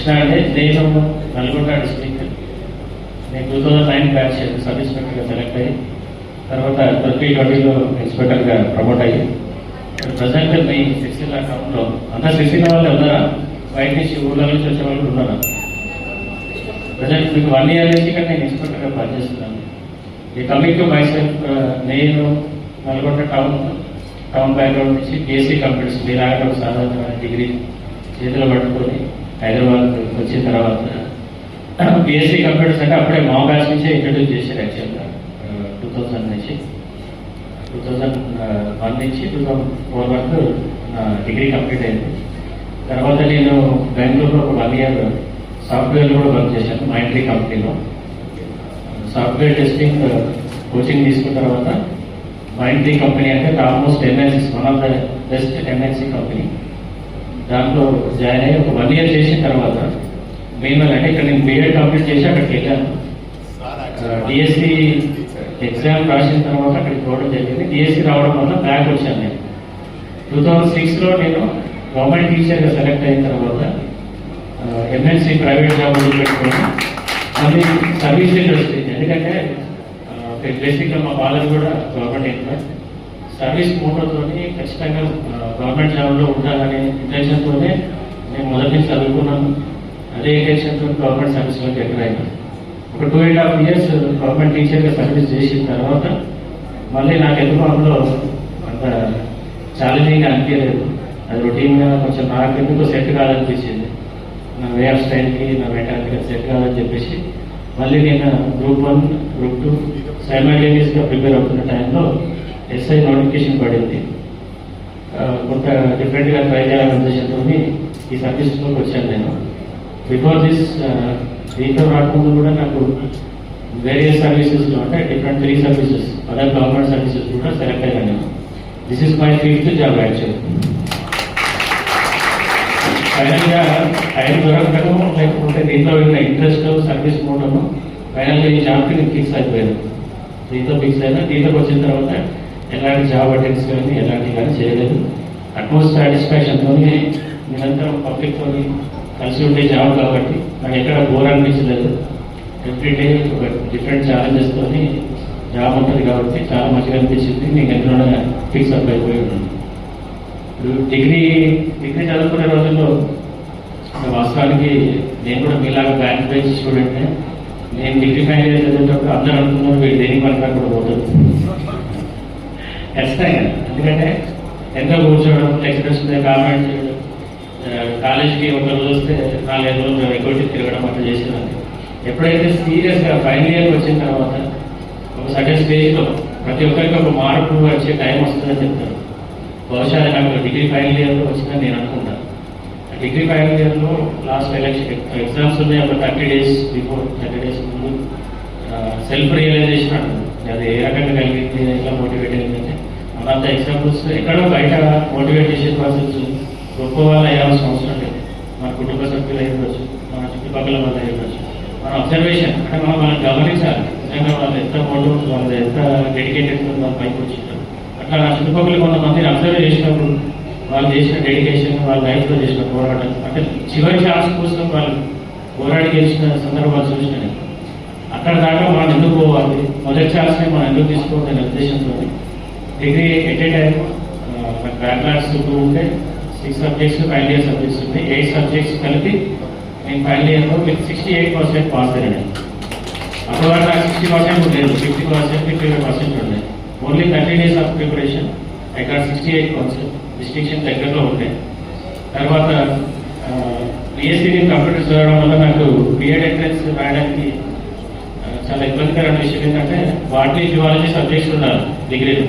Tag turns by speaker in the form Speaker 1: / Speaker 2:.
Speaker 1: ఎట్లా అంటే నేను నల్గొండ డిస్ట్రిక్ట్, నేను 2009 బ్యాచ్ సబ్ ఇన్స్పెక్టర్గా సెలెక్ట్ అయ్యి తర్వాత 2020లో ఇన్స్పెక్టర్గా ప్రమోట్ అయ్యి ప్రజెంట్ మీ సిరిసిల్ల టౌన్లో అంతా సిరిసిల్ల వాళ్ళు ఉన్నారా? బయట నుంచి ఊళ్ళ నుంచి వచ్చే వాళ్ళు ఉన్నారా? ప్రజెంట్ మీకు 1 year నుంచి ఇక్కడ నేను ఇన్స్పెక్టర్గా పనిచేస్తున్నాను. ఈ కమింగ్ టు మై సెల్ఫ్, నేను నల్గొండ టౌన్ బ్యాక్గ్రౌండ్ నుంచి బీఎస్సీ కంప్యూటర్స్ మీలాగా ఒక సాధారణ డిగ్రీ చేతిలో పట్టుకొని హైదరాబాద్ వచ్చిన తర్వాత బీఎస్సీ కంప్యూటర్స్ అంటే అప్పుడే మా బ్యాచ్ నుంచే ఇంట్రడ్యూస్ చేశారు. యాక్చువల్గా 2000 నుంచి 2001 నుంచి 2004 వరకు నా డిగ్రీ కంప్లీట్ అయింది. తర్వాత నేను బెంగళూరులో ఒక 1 year సాఫ్ట్వేర్లో కూడా వర్క్ చేశాను. మైంట్రీ కంపెనీలో సాఫ్ట్వేర్ టెస్టింగ్ కోచింగ్ తీసుకున్న తర్వాత మైంట్రీ కంపెనీ అంటే almost MNC, one of the best MNC company. దాంట్లో జాయిన్ అయ్యి ఒక 1 year చేసిన తర్వాత మెయిన్ అంటే ఇక్కడ నేను బీఎడ్ కంప్లీట్ చేసి అక్కడికి వెళ్ళాను. డిఎస్సి ఎగ్జామ్ రాసిన తర్వాత అక్కడికి పోవడం జరిగింది. డిఎస్సి రావడం వల్ల బ్యాక్ వచ్చాను. నేను 2006లో నేను గవర్నమెంట్ టీచర్గా సెలెక్ట్ అయిన తర్వాత ఎంఎన్సీ ప్రైవేట్ జాబ్ పెట్టుకొని మళ్ళీ సర్వీస్ ఇండస్ట్రీ, ఎందుకంటే బేసిక్గా మా వాళ్ళని కూడా గవర్నమెంట్ ఎంప్లాయ్ సర్వీస్ మోటోతో ఖచ్చితంగా గవర్నమెంట్ జాబ్లో ఉండాలనే ఇంటెన్షన్తోనే నేను మొదటి నుంచి చదువుకున్నాను. అదే ఇంటెన్షన్తో గవర్నమెంట్ సర్వీస్లోకి ఎంటర్ అయినా ఒక 2.5 years గవర్నమెంట్ టీచర్గా సర్వీస్ చేసిన తర్వాత మళ్ళీ నాకు ఎందుకు అందులో అంత ఛాలెంజింగ్గా అనిపించలేదు. అది రొటీన్గా కొంచెం నాకు ఎందుకు సెట్ కాదనిపించింది. నా వే ఆఫ్ స్టైల్కి, నా మెంటాలిటీకి సెట్ కాదని చెప్పేసి మళ్ళీ నేను Group 1, Group 2 సైమల్టేనియస్గా ప్రిపేర్ అవుతున్న టైంలో ఎస్ఐ నోటిఫికేషన్ పడింది. కొంత డిఫరెంట్గా ట్రై చేయాలనే ఉద్దేశంతో ఈ సర్వీస్లోకి వచ్చాను. నేను బిఫోర్ దీంట్లో రాకముందు కూడా నాకు వేరియస్ సర్వీసెస్లో అంటే different 3 services other government services కూడా సెలెక్ట్ అయ్యాను నేను. This is my 5th job actual. ఫైనల్గా టైం దొరకడం లేకపోతే దీంట్లో ఉన్న ఇంట్రెస్ట్ సర్వీస్ మోటము ఫైనల్గా ఈ జాబ్కి నేను ఫిక్స్ అయిపోయాను. దీంతో ఫిక్స్ అయినా దీంట్లోకి వచ్చిన తర్వాత ఎలాంటి జాబ్ అటెండ్స్ కానీ ఎలాంటి కానీ చేయలేదు. అట్మోస్ట్ సాటిస్ఫాక్షన్తో నిరంతరం పబ్లిక్తో కలిసి ఉండే జాబ్ కాబట్టి నాకు ఎక్కడ బోర్ అనిపించలేదు. ఎవ్రీడే ఒక డిఫరెంట్ ఛాలెంజెస్తో జాబ్ ఉంటుంది కాబట్టి చాలా మంచిగా అనిపించింది. నేను ఎందులోనే ఫిక్స్ అప్ అయిపోయి ఉన్నాను. డిగ్రీ చదువుకునే రోజుల్లో వాస్తవానికి నేను కూడా మీలాగా బ్యాంక్ బేస్ స్టూడెంట్నే. నేను డిగ్రీ ఫైనల్ ఇయర్ చదివేటప్పుడు అందరూ అనుకున్నారు వీళ్ళు దేనికి పనిగా కూడా పోతుంది ఖచ్చితంగా. ఎందుకంటే ఎంతో కూర్చోవడం, లెక్చరర్స్ మీద కామెంట్ చేయడం, కాలేజీకి ఒక రోజు వస్తే 4-5 రోజులు ఎక్కువ తిరగడం అట్లా చేసేదాన్ని. ఎప్పుడైతే సీరియస్గా ఫైనల్ ఇయర్కి వచ్చిన తర్వాత ఒక సర్టెన్ స్టేజ్లో ప్రతి ఒక్కరికి ఒక మార్పు వచ్చే టైం వస్తుందని చెప్తారు. బహుశా నాకు డిగ్రీ ఫైనల్ ఇయర్లో వచ్చిందని నేను అనుకుంటాను. డిగ్రీ ఫైనల్ ఇయర్లో లాస్ట్ ఎగ్జామ్స్ ఉన్నాయి. ఒక 30 days బిఫోర్, 30 days ముందు సెల్ఫ్ రియలైజేషన్ అంటుంది. అది ఏ రకంగా కలిగింది, ఎట్లా మోటివేట్ అయిందంటే మన ఎగ్జాంపుల్స్ ఎక్కడో బయట మోటివేట్ చేసే పర్సన్స్ గొప్ప వాళ్ళు అయ్యాల్సిన అవసరం లేదు. మన కుటుంబ సభ్యులు అయ్యవచ్చు, మన చుట్టుపక్కల వాళ్ళు అయ్యవచ్చు. మన అబ్జర్వేషన్ అంటే మనం గమనించాలి. నిజంగా వాళ్ళు ఎంత మోటివేట్, వాళ్ళు ఎంత డెడికేటెడ్ వాళ్ళు పైకి వచ్చింటారు. అట్లా నా చుట్టుపక్కల కొంతమందిని అబ్జర్వ్ చేసినప్పుడు వాళ్ళు చేసిన డెడికేషన్, వాళ్ళ లైఫ్లో చేసిన పోరాటం అంటే చివరి ఛాన్స్ కోసం వాళ్ళు పోరాడి గెలిచిన సందర్భాలు చూసినాయి. అక్కడ దాకా మనం ఎందుకు పోవాలి, మొదటి ఛాన్స్ని మనం ఎందుకు తీసుకోవాలనే ఉద్దేశంతో degree at a time backlogs 2 ఉంటే 6 subjects ఫైనల్ ఇయర్ సబ్జెక్ట్స్ ఉన్నాయి. 8 subjects కలిపి నేను ఫైనల్ ఇయర్లో విత్ 68% పాస్ అయ్యాను. అప్పుడు వరకు నాకు 60% లేదు, 50%, 55% ఉన్నాయి. Only 30 days of preparation I got 68%. Distinction దగ్గరలో ఉంటాయి. తర్వాత బిఎస్సీ కంప్యూటర్స్ చదవడం వల్ల నాకు బిఎడ్ ఎంట్రన్స్ రాయడానికి చాలా ఇబ్బందికరమైన విషయం ఏంటంటే బాటనీ, జువాలజీ సబ్జెక్ట్స్ ఉండాలి డిగ్రీలో.